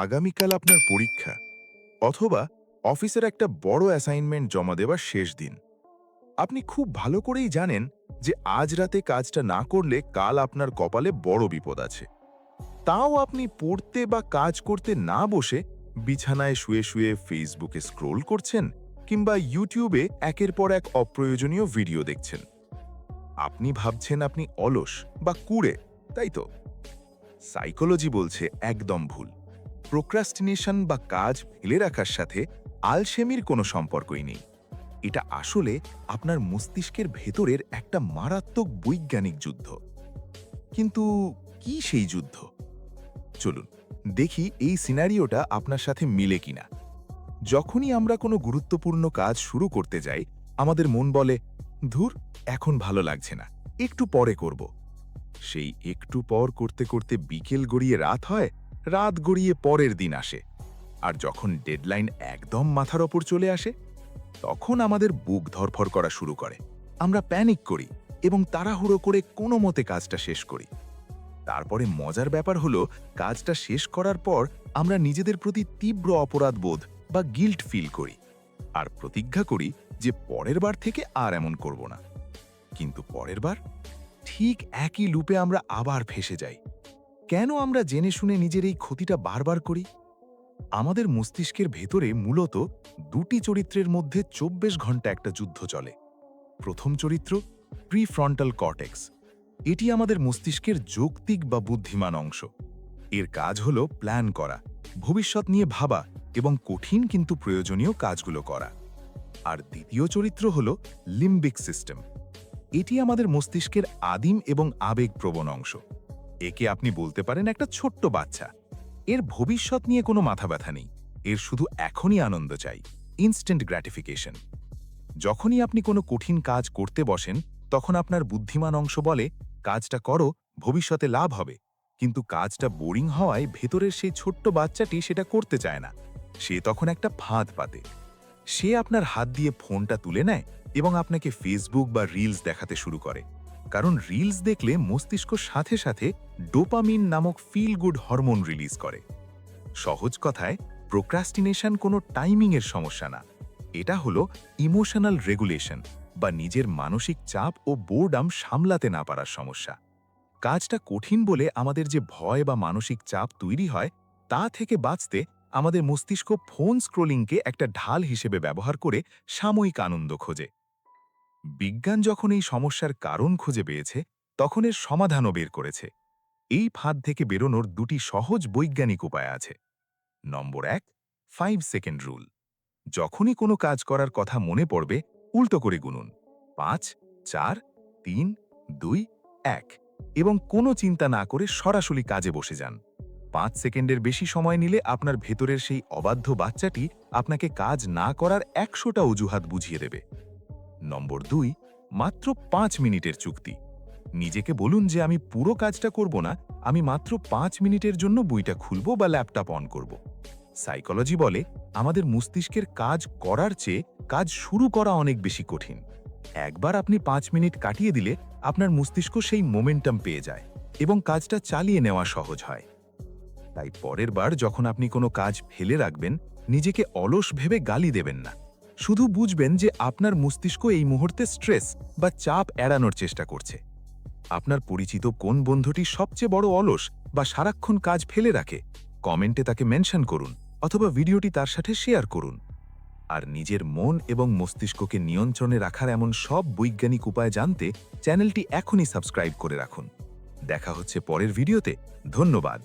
আগামীকাল আপনার পরীক্ষা অথবা অফিসের একটা বড় অ্যাসাইনমেন্ট জমা দেওয়ার শেষ দিন। আপনি খুব ভালো করেই জানেন যে আজ রাতে কাজটা না করলে কাল আপনার কপালে বড় বিপদ আছে। তাও আপনি পড়তে বা কাজ করতে না বসে বিছানায় শুয়ে শুয়ে ফেসবুকে স্ক্রোল করছেন কিংবা ইউটিউবে একের পর এক অপ্রয়োজনীয় ভিডিও দেখছেন। আপনি ভাবছেন আপনি অলস বা কুড়ে, তাই তো? সাইকোলজি বলছে একদম ভুল। প্রোক্রাস্টিনেশন বা কাজ ফেলে রাখার সাথে আলসেমির কোনো সম্পর্কই নেই। এটা আসলে আপনার মস্তিষ্কের ভেতরের একটা মারাত্মক বৈজ্ঞানিক যুদ্ধ। কিন্তু কি সেই যুদ্ধ? চলুন দেখি এই সিনারিওটা আপনার সাথে মিলে কিনা। যখনই আমরা কোনো গুরুত্বপূর্ণ কাজ শুরু করতে যাই, আমাদের মন বলে, ধুর, এখন ভালো লাগছে না, একটু পরে করব। সেই একটু পর করতে করতে বিকেল গড়িয়ে রাত হয়, রাত গড়িয়ে পরের দিন আসে। আর যখন ডেডলাইন একদম মাথার ওপর চলে আসে, তখন আমাদের বুক ধরফর করা শুরু করে। আমরা প্যানিক করি এবং তাড়াহুড়ো করে কোনো মতে কাজটা শেষ করি। তারপরে মজার ব্যাপার হলো, কাজটা শেষ করার পর আমরা নিজেদের প্রতি তীব্র অপরাধবোধ বা গিল্ট ফিল করি আর প্রতিজ্ঞা করি যে পরের বার থেকে আর এমন করব না। কিন্তু পরের বার ঠিক একই লুপে আমরা আবার ফেঁসে যাই। কেন আমরা জেনে শুনে নিজের এই ক্ষতিটা বারবার করি? আমাদের মস্তিষ্কের ভেতরে মূলত দুটি চরিত্রের মধ্যে ২৪ ঘন্টা একটা যুদ্ধ চলে। প্রথম চরিত্র প্রিফ্রন্টাল কর্টেক্স। এটি আমাদের মস্তিষ্কের যৌক্তিক বা বুদ্ধিমান অংশ। এর কাজ হলো প্ল্যান করা, ভবিষ্যৎ নিয়ে ভাবা এবং কঠিন কিন্তু প্রয়োজনীয় কাজগুলো করা। আর দ্বিতীয় চরিত্র হলো লিম্বিক সিস্টেম। এটি আমাদের মস্তিষ্কের আদিম এবং আবেগপ্রবণ অংশ। একে আপনি বলতে পারেন একটা ছোট্ট বাচ্চা। এর ভবিষ্যৎ নিয়ে কোনো মাথা ব্যথা নেই, এর শুধু এখনই আনন্দ চাই, ইনস্ট্যান্ট গ্র্যাটিফিকেশন। যখনই আপনি কোনো কঠিন কাজ করতে বসেন, তখন আপনার বুদ্ধিমান অংশ বলে, কাজটা করো, ভবিষ্যতে লাভ হবে। কিন্তু কাজটা বোরিং হওয়ায় ভেতরের সেই ছোট্ট বাচ্চাটি সেটা করতে চায় না। সে তখন একটা ফাঁদ পাতে। সে আপনার হাত দিয়ে ফোনটা তুলে নেয় এবং আপনাকে ফেসবুক বা রিলস দেখাতে শুরু করে। কারণ রিলস দেখলে মস্তিষ্ক সাথে সাথে ডোপামিন নামক ফিল গুড হরমোন রিলিজ করে। সহজ কথায়, প্রোক্রাস্টিনেশন কোনো টাইমিংয়ের সমস্যা না, এটা হলো ইমোশনাল রেগুলেশন বা নিজের মানসিক চাপ ও বোর্ডাম সামলাতে না পারার সমস্যা। কাজটা কঠিন বলে আমাদের যে ভয় বা মানসিক চাপ তৈরি হয়, তা থেকে বাঁচতে আমাদের মস্তিষ্ক ফোন স্ক্রোলিংকে একটা ঢাল হিসেবে ব্যবহার করে সাময়িক আনন্দ খোঁজে। বিজ্ঞান যখন এই সমস্যার কারণ খুঁজে পেয়েছে, তখন এর সমাধানও বের করেছে। এই ফাঁদ থেকে বেরোনোর দুটি সহজ বৈজ্ঞানিক উপায় আছে। নম্বর ১, 5 সেকেন্ড রুল। যখনই কোনো কাজ করার কথা মনে পড়বে, উল্টো করে গুনুন, ৫, ৪, ৩, ২, ১ এবং কোনো চিন্তা না করে সরাসরি কাজে বসে যান। ৫ সেকেন্ডের বেশি সময় নিলে আপনার ভেতরের সেই অবাধ্য বাচ্চাটি আপনাকে কাজ না করার ১০০টা অজুহাত বুঝিয়ে দেবে। নম্বর ২, মাত্র ৫ মিনিটের চুক্তি। নিজেকে বলুন যে আমি পুরো কাজটা করব না, আমি মাত্র ৫ মিনিটের জন্য বইটা খুলব বা ল্যাপটপ অন করব। সাইকোলজি বলে, আমাদের মস্তিষ্কের কাজ করার চেয়ে কাজ শুরু করা অনেক বেশি কঠিন। একবার আপনি ৫ মিনিট কাটিয়ে দিলে আপনার মস্তিষ্ক সেই মোমেন্টাম পেয়ে যায় এবং কাজটা চালিয়ে নেওয়া সহজ হয়। তাই পরের বার যখন আপনি কোনো কাজ ফেলে রাখবেন, নিজেকে অলস ভেবে গালি দেবেন না। শুধু বুঝবেন যে আপনার মস্তিষ্ক এই মুহূর্তে স্ট্রেস বা চাপ এড়ানোর চেষ্টা করছে। আপনার পরিচিত কোন বন্ধুটি সবচেয়ে বড় অলস বা সারাক্ষণ কাজ ফেলে রাখে? কমেন্টে তাকে মেনশন করুন অথবা ভিডিওটি তার সাথে শেয়ার করুন। আর নিজের মন এবং মস্তিষ্ককে নিয়ন্ত্রণে রাখার এমন সব বৈজ্ঞানিক উপায় জানতে চ্যানেলটি এখনই সাবস্ক্রাইব করে রাখুন। দেখা হচ্ছে পরের ভিডিওতে। ধন্যবাদ।